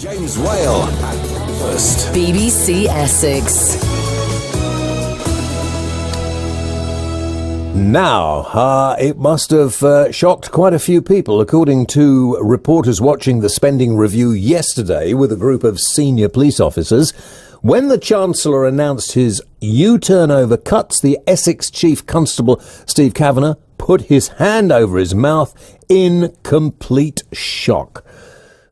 James Whale first. BBC Essex. Now, it must have shocked quite a few people, according to reporters watching the spending review yesterday with a group of senior police officers. When the Chancellor announced his U-turnover cuts, the Essex Chief Constable, Steve Kavanagh, put his hand over his mouth in complete shock.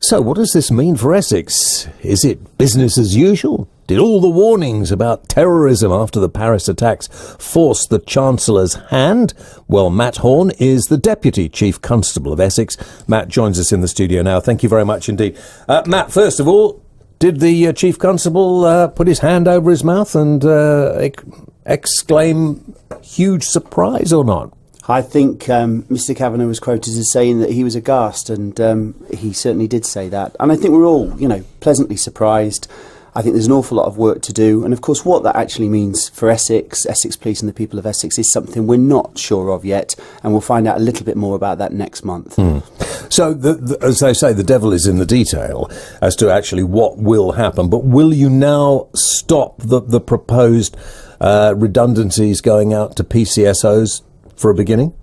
So what does this mean for Essex? Is it business as usual? Did all the warnings about terrorism after the Paris attacks force the Chancellor's hand? Well, Matt Horne is the Deputy Chief Constable of Essex. Matt joins us in the studio now. Thank you very much indeed. Matt, first of all, did the Chief Constable put his hand over his mouth and exclaim huge surprise or not? I think Mr. Kavanagh was quoted as saying that he was aghast, and he certainly did say that. And I think we're all, pleasantly surprised. I think there's an awful lot of work to do. And of course, what that actually means for Essex, Essex Police and the people of Essex is something we're not sure of yet. And we'll find out a little bit more about that next month. So, as they say, the devil is in the detail as to actually what will happen. But will you now stop the proposed redundancies going out to PCSOs for a beginning?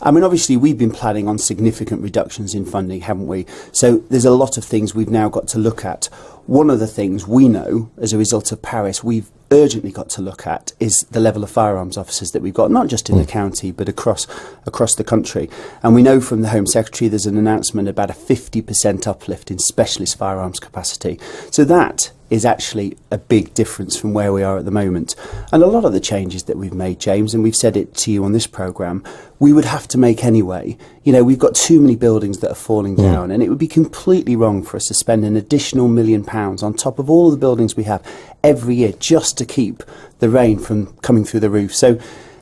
I mean, obviously, we've been planning on significant reductions in funding, haven't we? So there's a lot of things we've now got to look at. One of the things we know as a result of Paris we've urgently got to look at is the level of firearms officers that we've got, not just in the county but across the country. And we know from the Home Secretary there's an announcement about a 50% uplift in specialist firearms capacity. So that is actually a big difference from where we are at the moment. And a lot of the changes that we've made, James, and we've said it to you on this programme, we would have to make anyway. We've got too many buildings that are falling down, and it would be completely wrong for us to spend an additional £1 million on top of all the buildings we have every year just to keep the rain from coming through the roof. So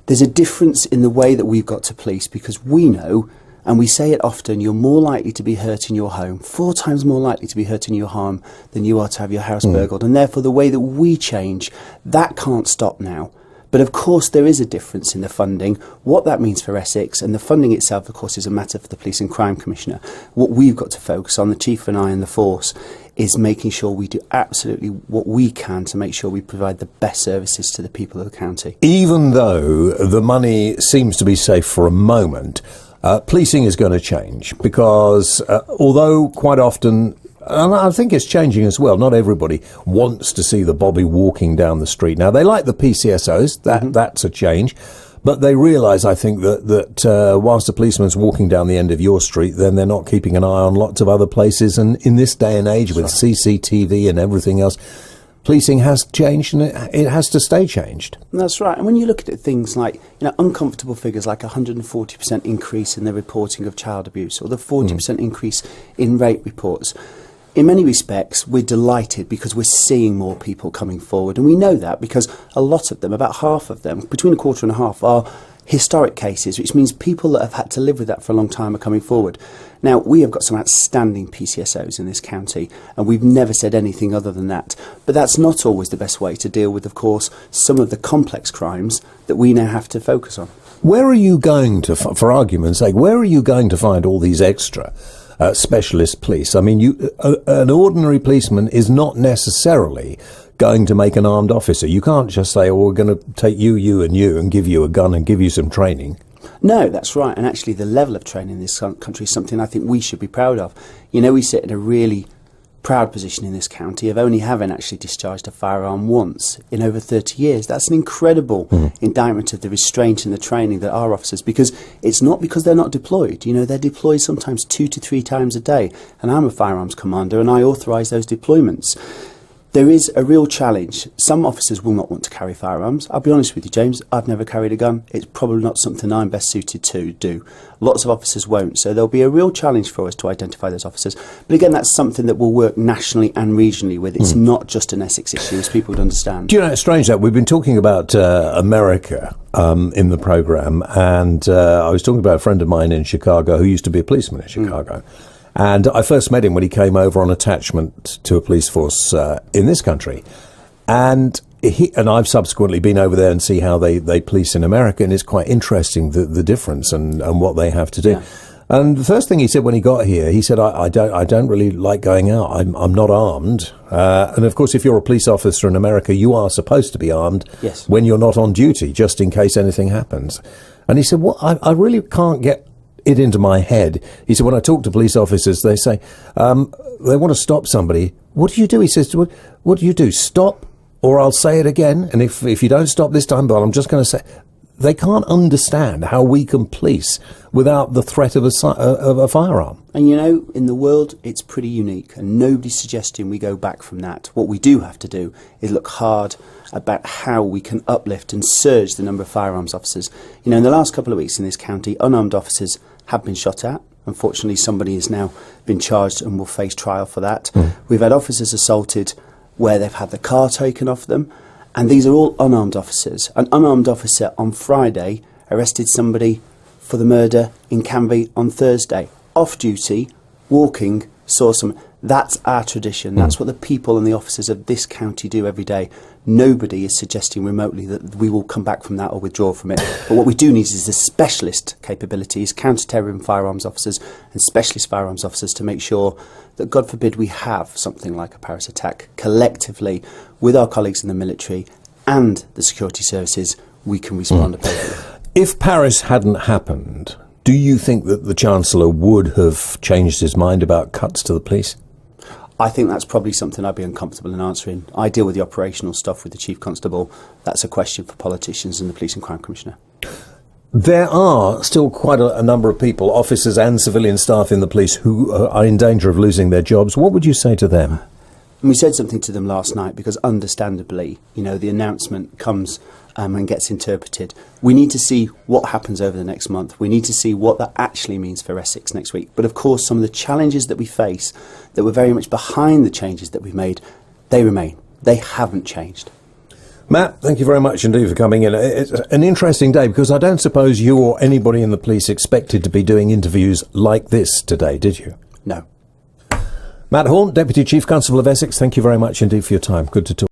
there's a difference in the way that we've got to police, because we know, and we say it often, you're more likely to be hurt in your home, 4 times more likely to be hurt in your home than you are to have your house burgled. And therefore, the way that we change, that can't stop now. But of course, there is a difference in the funding, what that means for Essex, and the funding itself, of course, is a matter for the Police and Crime Commissioner. What we've got to focus on, the Chief and I and the force, is making sure we do absolutely what we can to make sure we provide the best services to the people of the county. Even though the money seems to be safe for a moment, policing is going to change because although quite often, and I think it's changing as well, not everybody wants to see the bobby walking down the street. Now, they like the PCSOs, that's a change, but they realise, I think, that whilst a policeman's walking down the end of your street, then they're not keeping an eye on lots of other places. And in this day and age with CCTV and everything else, policing has changed, and it has to stay changed. That's right. And when you look at things like, uncomfortable figures like 140% increase in the reporting of child abuse, or the 40% increase in rape reports, in many respects, we're delighted because we're seeing more people coming forward. And we know that because a lot of them, about half of them, between a quarter and a half, are historic cases, which means people that have had to live with that for a long time are coming forward. Now, we have got some outstanding PCSOs in this county, and we've never said anything other than that. But that's not always the best way to deal with, of course, some of the complex crimes that we now have to focus on. Where are you going to, for argument's sake, where are you going to find all these extra specialist police? I mean, an ordinary policeman is not necessarily going to make an armed officer. You can't just say, we're going to take you and give you a gun and give you some training. No, that's right. And actually, the level of training in this country is something I think we should be proud of. We sit in a really proud position in this county of only having actually discharged a firearm once in over 30 years. That's an incredible indictment of the restraint and the training that our officers, because it's not because they're not deployed. They're deployed sometimes 2 to 3 times a day. And I'm a firearms commander and I authorise those deployments. There is a real challenge. Some officers will not want to carry firearms. I'll be honest with you, James, I've never carried a gun. It's probably not something I'm best suited to do. Lots of officers won't. So there'll be a real challenge for us to identify those officers. But again, that's something that we'll work nationally and regionally with. It's not just an Essex issue, as people would understand. Do you know, it's strange that we've been talking about America in the programme, and I was talking about a friend of mine in Chicago who used to be a policeman in Chicago. And I first met him when he came over on attachment to a police force in this country. And I've subsequently been over there and see how they police in America, and it's quite interesting, the difference and what they have to do. And the first thing he said when he got here, he said, I don't really like going out. I'm not armed. And of course, if you're a police officer in America, you are supposed to be armed Yes. when you're not on duty, just in case anything happens. And he said, well, I really can't get it into my head. He said, when I talk to police officers, they say, they want to stop somebody. What do you do? He says, what do you do? Stop, or I'll say it again. And if you don't stop this time, but I'm just going to say... They can't understand how we can police without the threat of a firearm. And you know, in the world, it's pretty unique, and nobody's suggesting we go back from that. What we do have to do is look hard about how we can uplift and surge the number of firearms officers. You know, in the last couple of weeks in this county, unarmed officers have been shot at. Unfortunately, somebody has now been charged and will face trial for that. We've had officers assaulted where they've had the car taken off them. And these are all unarmed officers. An unarmed officer on Friday arrested somebody for the murder in Canvey on Thursday. Off duty, walking, saw some. That's our tradition. That's what the people and the officers of this county do every day. Nobody is suggesting remotely that we will come back from that or withdraw from it. But what we do need is the specialist capabilities, counter-terrorism firearms officers and specialist firearms officers to make sure that, God forbid, we have something like a Paris attack. Collectively, with our colleagues in the military and the security services, we can respond appropriately. If Paris hadn't happened, do you think that the Chancellor would have changed his mind about cuts to the police? I think that's probably something I'd be uncomfortable in answering. I deal with the operational stuff with the Chief Constable. That's a question for politicians and the Police and Crime Commissioner. There are still quite a number of people, officers and civilian staff in the police, who are in danger of losing their jobs. What would you say to them? And we said something to them last night because, understandably, you know, the announcement comes and gets interpreted. We need to see what happens over the next month. We need to see what that actually means for Essex next week. But of course, some of the challenges that we face, that were very much behind the changes that we've made, they remain. They haven't changed. Matt, thank you very much indeed for coming in. It's an interesting day because I don't suppose you or anybody in the police expected to be doing interviews like this today, did you? No. Matt Horne, Deputy Chief Constable of Essex, thank you very much indeed for your time. Good to talk.